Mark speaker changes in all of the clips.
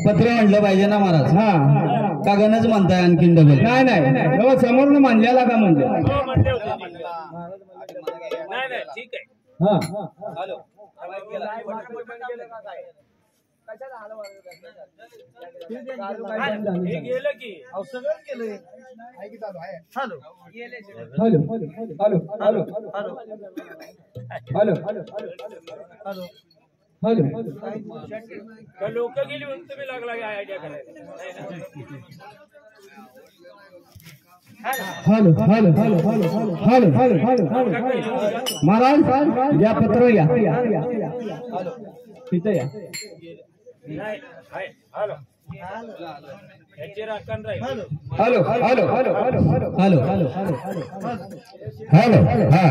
Speaker 1: पत्र म्हटलं पाहिजे ना महाराज. हा कागणच म्हणताय आणखीन डबल. नाही नाही समोर न मानल्याला का म्हणलं. ठीक आहे. हा हॅलो गेलं की सगळं गेलं. Hello hello hello hello hello hello hello hello
Speaker 2: लोक गेली म्हणून तुम्ही लागला आयडिया करायला
Speaker 1: hello hello hello hello hello hello Maharaj या पत्र या तिथे या
Speaker 2: नाही हॅलो याची राखण राहील
Speaker 1: hello hello hello hello hello hello हा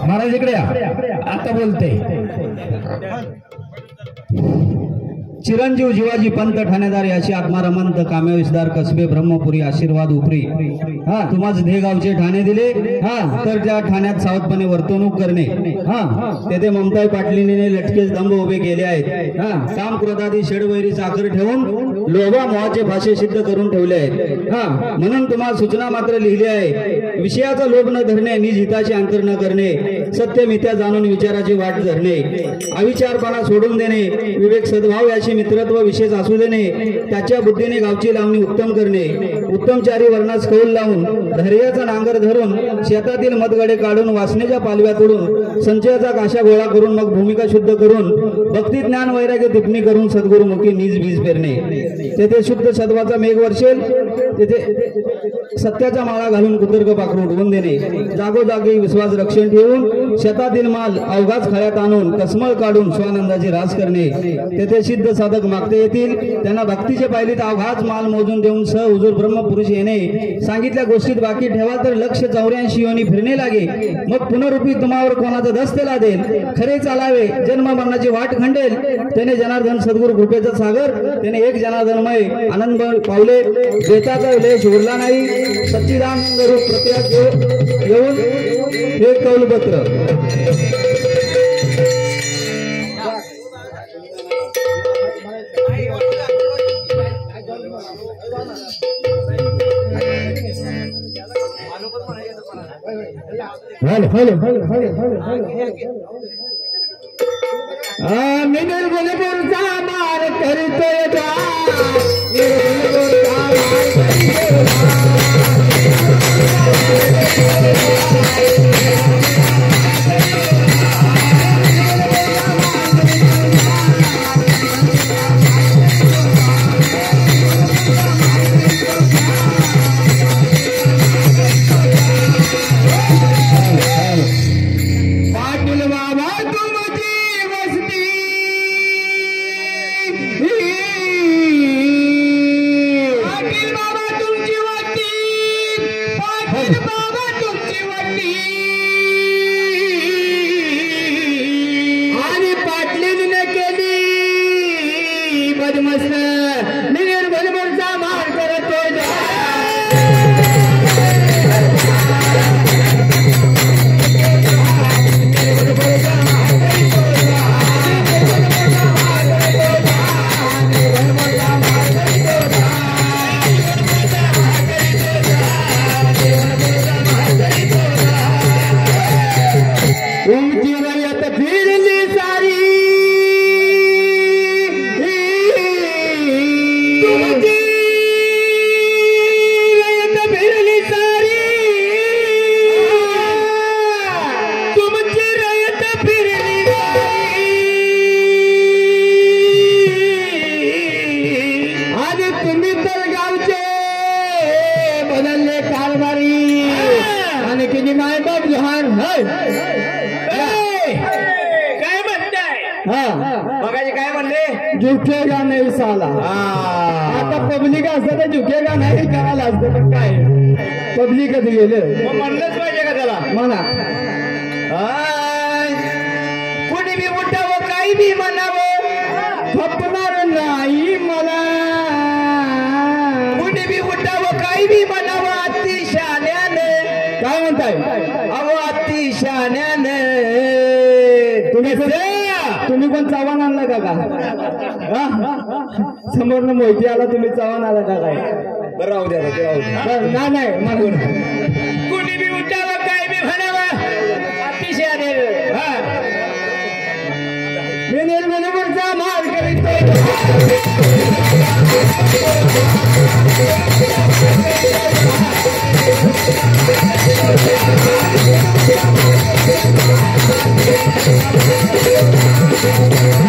Speaker 1: महाराज इकडे या आता बोलते चिरंजीव जिवाजी पंत ठाणेदार याची आत्मा रमंत कामे विस्तार कसबे ब्रह्मपुरी आशीर्वाद उपरी हा तुम्हाच देगावचे ठाणे दिले हा तर त्या ठाण्यात सावधपणे वर्तवणूक करणे हा तेथे ममताई पाटलीने लटकेच दंभ उभे केले आहेत हा काम क्रोधादी षडवैरी साखर ठेवून लोभा मोहाचे भाषे सिद्ध करून ठेवले आहेत हा म्हणून तुम्हाला सूचना मात्र लिहिली आहे विषयाचा लोभ न धरणे निज हिताचे अंतर न करणे सत्य मिथ्या जाणून विचाराची वाट धरणे अविचारपणा सोडून देणे विवेक सद्भाव याची मित्रत्व विशेष असू देणे त्याच्या बुद्धीने गावची लावणी उत्तम करणे उत्तमचारी वर्णास कौल लावून धैर्याचा नांगर धरून शेतातील मतगडे काढून वासनेच्या पालव्या तोडून संचयाचा काशा गोळा करून मग भूमिका शुद्ध करून भक्ती ज्ञान वैराग्य टिप्पणी करून सद्गुरुमुखी निज बीज पेरणे तेथे शुद्ध सद्वाचा मेघ वर्षेल तेथे सत्याचा माळा घालून कुतर्क पाखरून उडवून देणे जागोजागी विश्वास रक्षण ठेवून शेतातील माल अवघाच खळ्यात आणून कसमळ काढून स्वानंदाची रास करणे तेथे सिद्ध साधक मागते येतील त्यांना भक्तीचे पायलीत अवघाच माल मोजून देऊन स हुजूर ब्रह्मपुरुष येणे सांगितल्या गोष्टीत बाकी ठेवा तर 184 योनी फिरणे लागे मग पुनरुपी तुम्हावर कोणाचा दस्त लादेल खरे चालावे जन्म मरणाची वाट खंडेल त्याने जनार्दन सद्गुरु कृपेचा सागर त्याने एक जनार्दनमय आनंद पावले देताचा लेश उरला नाही सच्चिदानंद रूप प्रत्यक्ष येऊन हे कौलपत्र hello hello hello hello hello मी निर्गुणपुरचा मार करतोय का निर्गुणपुरचा मार
Speaker 2: काय म्हणले
Speaker 1: झुकेगा नाही साला आता पब्लिक असतं तर झुकेगा नाही करायला असतं तर काय पब्लिकच गेलं
Speaker 2: म्हणलंच पाहिजे का त्याला
Speaker 1: म्हणा
Speaker 2: कुणी बी उठावं काही बी म्हणावं
Speaker 1: खपणार नाही मला
Speaker 2: कुणी बी उठावं काही बी म्हणावं अति शाण्याने
Speaker 1: काय म्हणताय
Speaker 2: अहो अति शाण्याने
Speaker 1: तुम्ही कोण चव्हाण आणला का समोरनं मोहिती आला तुम्ही चव्हाण आला का काय
Speaker 2: बरं राहू द्या
Speaker 1: नाही म्हणून
Speaker 2: कुणी बी उठावं काय बी म्हणावं अतिशय
Speaker 1: मी निर्मलपूरचा मार करीत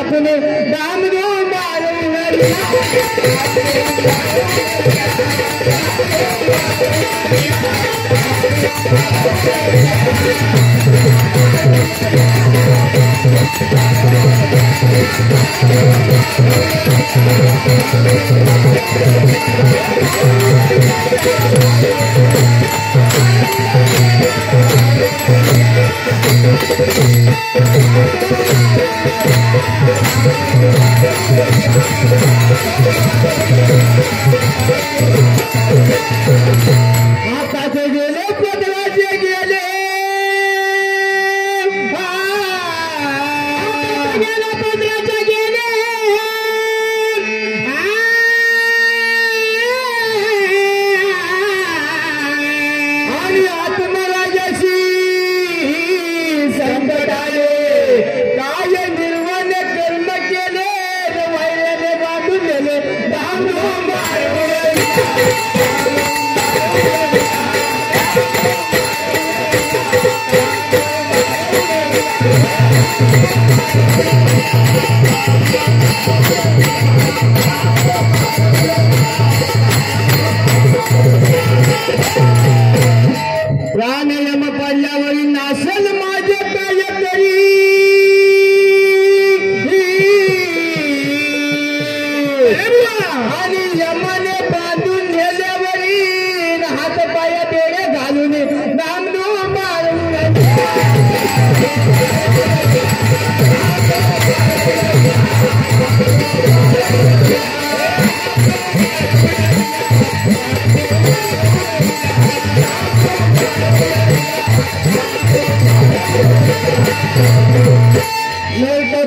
Speaker 2: आपण दामदूम मारून आताचे गेले पदराचे गेले गेला पदराचे गेले आणि आत्मराजाशी संकट आले काय निर्वण कर्म केले वैराने बांधून गेले दामदूम प्राणायाम पडल्यावर नासल माझे काय तरी आणि यमाने बांधून नेल्यावरी हात पाया बेडे घालून दामदूम मारून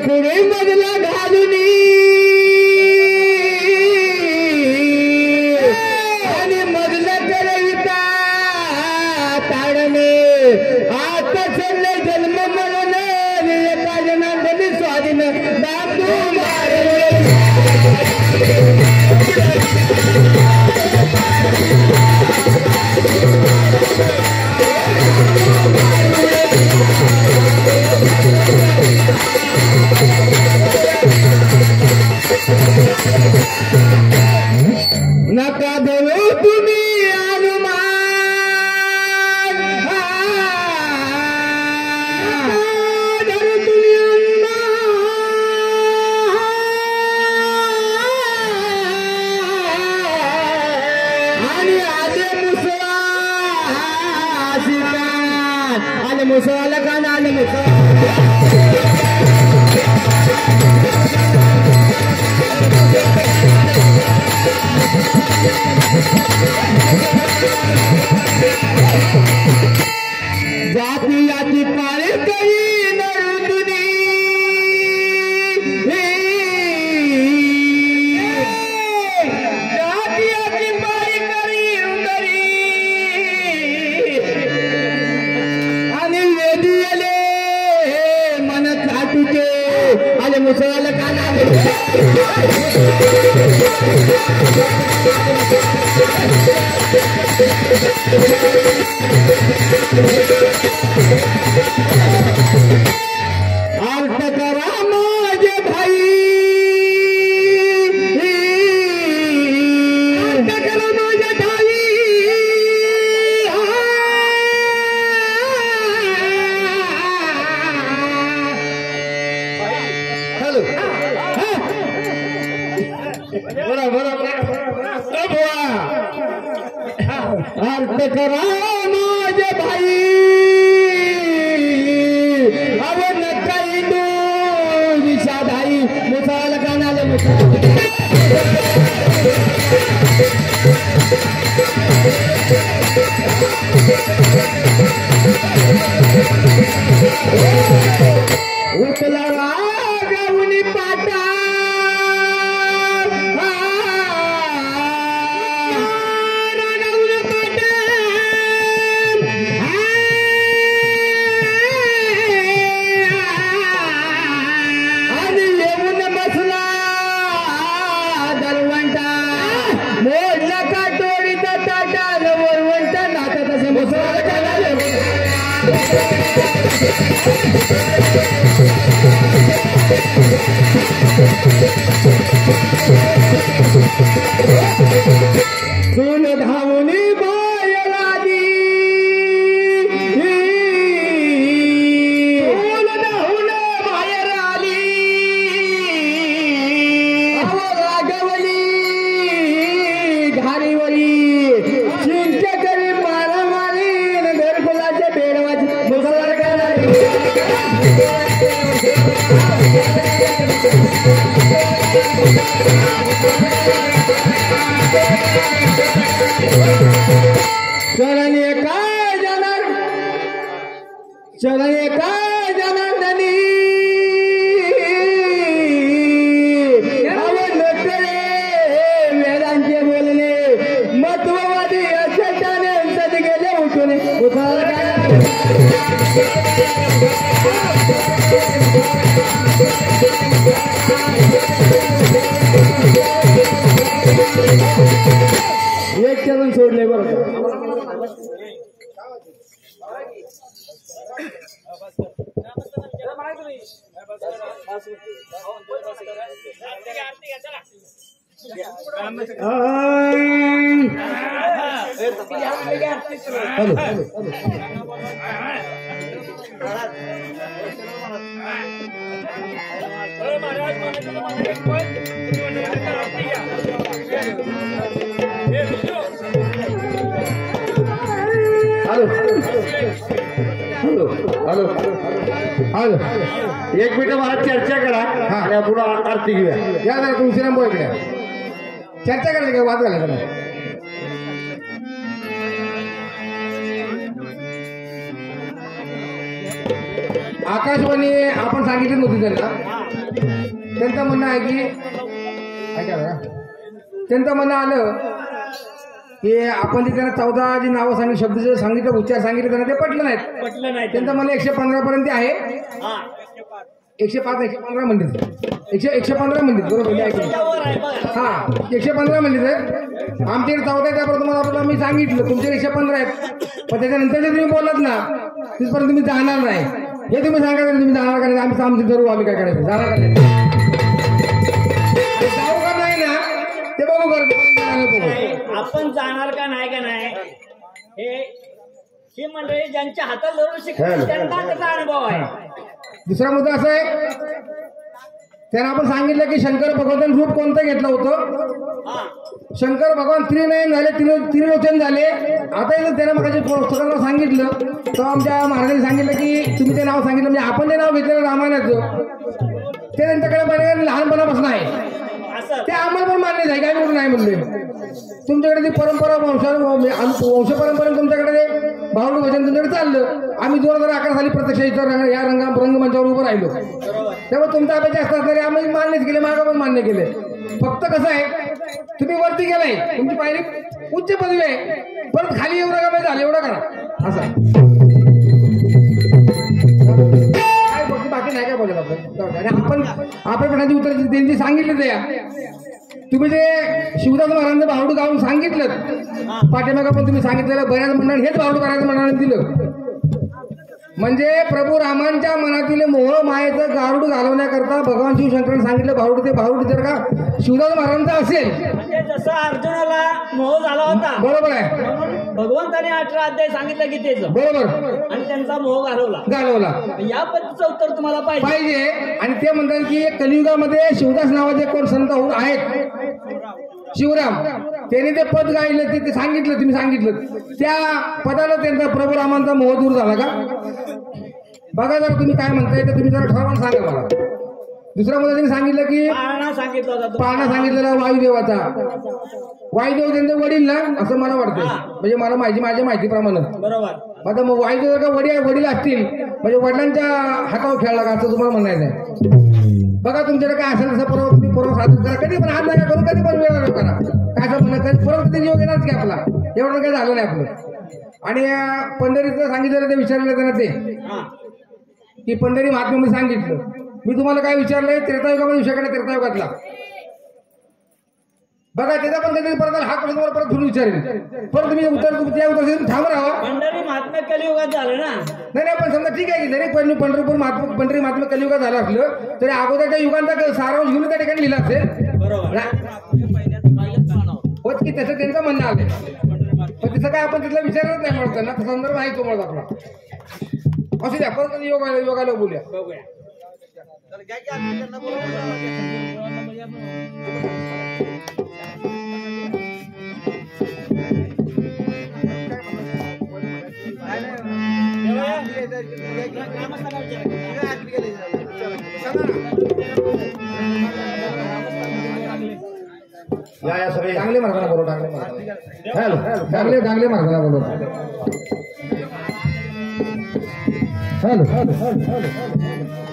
Speaker 2: पुढे मधला घालून आणि मधला करविता ताडणे आता चालले जन्म मरण एका जनार्दनी स्वाधीन दामदूम नका धरू तुम्ही अनुमान धरू तुम्ही अनुमान आणि आले मुसळा शिकार आले मुसळाला कान आले मुसळा जाती याची पाळी करी नरुदुनी जाती याची पाळी करी उंदरी आणि वेदी आले मन थाटूचे आले मुसळाला कान आले अर्थ करा माझे भाई अर्थ करा माझे भाई हॅलो अर्थ करा माझे भाई अवन काही विषादाई मुसाला कानाले उठला रागवणी पाटा मोडला का टोळीचा ताटा वरवंट नाका तसे मुसळाला कानाले चलने काय जाणार चलने काय जाणार धनी वेदांचे बोलणे महत्ववादी अशा सद गेले उठून एक चरण सोडले बरोबर हॅलो हॅलो हॅलो एक मिनिट मला चर्चा करा आणि पुढे आरती घेऊया या जरा तुमची नंबर इकडे चर्चा करायची काय वाद झाला का आकाशवाणी आपण सांगितलं नव्हती त्यांचं म्हणणं आहे की ऐका बघा त्यांचं म्हणणं आलं की आपण जे त्यांना 14 जी नावं सांगितली शब्द जे सांगितलं उच्चार सांगितले त्यांना ते पटलं नाही त्यांचं म्हणणं 115 पर्यंत आहे 105 115 म्हणतील 115 म्हणतील बरोबर हा 115 म्हणतील आमच्याकडे 14 त्यापर्यंत तुम्हाला मी सांगितलं तुमच्याकडे 115 आहेत पण त्याच्यानंतर जे तुम्ही बोलत ना तिथपर्यंत तुम्ही जाणार नाही हे तुम्ही सांगा तुम्ही जाणार का नाही आम्ही आमचं ठरवू आम्ही काय करायचं जाणार का नाही जाऊ का नाही ना ते बघू करतो
Speaker 3: आपण जाणार का नाही हे मंडळी ज्यांच्या हातात धरून शिकतात त्यांना त्याचा अनुभव आहे.
Speaker 2: दुसरा मुद्दा असा आहे त्यांना आपण सांगितलं की शंकर भगवंतांनी रूप कोणतं घेतलं होतं शंकर भगवान त्रिनयन झाले त्रिलोचन झाले आता इथं त्याला मग पुस्तकाला सांगितलं तर आमच्या महाराजांनी सांगितलं की तुम्ही ते नाव सांगितलं म्हणजे आपण ते नाव घेतलेलं रामायणाचं ते त्यांच्याकडे बरे लहानपणापासून आहे ते आम्हाला पण मान्य आहे काय म्हणून नाही म्हणले तुमच्याकडे ती परंपरा वंश परंपरा तुमच्याकडे भावड भजन तुमच्याकडे चाललं आम्ही 2011 साली प्रत्यक्ष इथं या रंगमंचावर उभं राहिलो तेव्हा तुमचा अपेक्षा असतात तरी आम्ही मान्यच केले मागं पण मान्य केले फक्त कसं आहे तुम्ही वरती गेलाय तुमची पायरी उच्च पदवी आहे परत खाली एवढं का झालं एवढं करा असं बाकी नाही काय बोलत आपण आणि आपण आपल्या प्रश्नाची उत्तर त्यांची सांगितलं द्या तुम्ही जे शिवदास महाराजांचं भावडू गाऊन सांगितलं पाठीमागा पण तुम्ही सांगितलेलं बऱ्याच मंडळाने हेच भावडू करायचं मंडळाने दिलं म्हणजे प्रभू रामांच्या मनातील मोह मायेचं गारुड घालवण्याकरता भगवान शिवशंकरांनी सांगितलं भावडू ते भावडू जर का शिवदास महाराजांचा असेल
Speaker 3: म्हणजे जसं अर्जुनाला मोह झाला होता
Speaker 2: बरोबर आहे
Speaker 3: भगवंताने 18 अध्याय सांगितलं गीतेचं
Speaker 2: बरोबर
Speaker 3: आणि त्यांचा मोह घालवला
Speaker 2: या
Speaker 3: पद्धतीचं उत्तर तुम्हाला
Speaker 2: पाहिजे आणि ते म्हणतात की कलियुगामध्ये शिवदास नावाचे कोण संत होऊन आहेत शिवराम त्याने ते पद गायलं ते सांगितलं तुम्ही सांगितलं त्या पदाला त्यांचा प्रभू रामांचा मोह दूर झाला का बघा जर तुम्ही काय म्हणताय तर तुम्ही जरा ठरवून सांगा मला दुसऱ्या मुद्दा त्यांनी सांगितलं की पाळणा सांगितलेला वायुदेवाचा वायुदेव त्यांचे वडील ना असं मला वाटतं म्हणजे मला माझ्या माहितीप्रमाणे
Speaker 3: बरोबर
Speaker 2: आता मग वायुदेव का वडील असतील म्हणजे वडिलांच्या हातावर खेळला का असं तुम्हाला म्हणायचं बघा तुमच्याकडे काय असेल तसं परवा साधून करा कधी पण हात नका करू कधी पण वेळ करा काय असं म्हणत परत कधी योग येणारच की आपला एवढं काही झालं नाही आपलं आणि पंढरीचं सांगितलेलं ते विचारलं त्यांना ते की पंढरी महात्म्यामध्ये सांगितलं मी तुम्हाला काय विचारलंय त्रेतायुगामध्ये विषयाकडे त्रेतायुगातला बघा त्याचा पण कधी परत हा प्रश्न परत तुम्ही विचारेल परत तुम्ही उत्तर त्या उत्तर थांब राहा
Speaker 3: पंढरी महात्म्य कलियुगात झालं ना
Speaker 2: नाही पण समजा ठीक आहे की जरी पंढरी महात्म्य कलियुगात झालं असलं तरी अगोदरच्या युगांचा सारांश घेऊन त्या ठिकाणी लिहिला असेल
Speaker 3: बरोबर
Speaker 2: होत की तसं त्यांचं म्हणणं आलंय पण तसं काय आपण तिथला विचारच नाही म्हणत त्यांना संदर्भ आहे तो म्हणत आपला असू द्या परत योगाला बोलूया
Speaker 3: ग्रामस्थांना विचारा
Speaker 4: या सगळे चांगले मार्गाला बोलव हॅलो चांगले मार्गाला बोलव हॅलो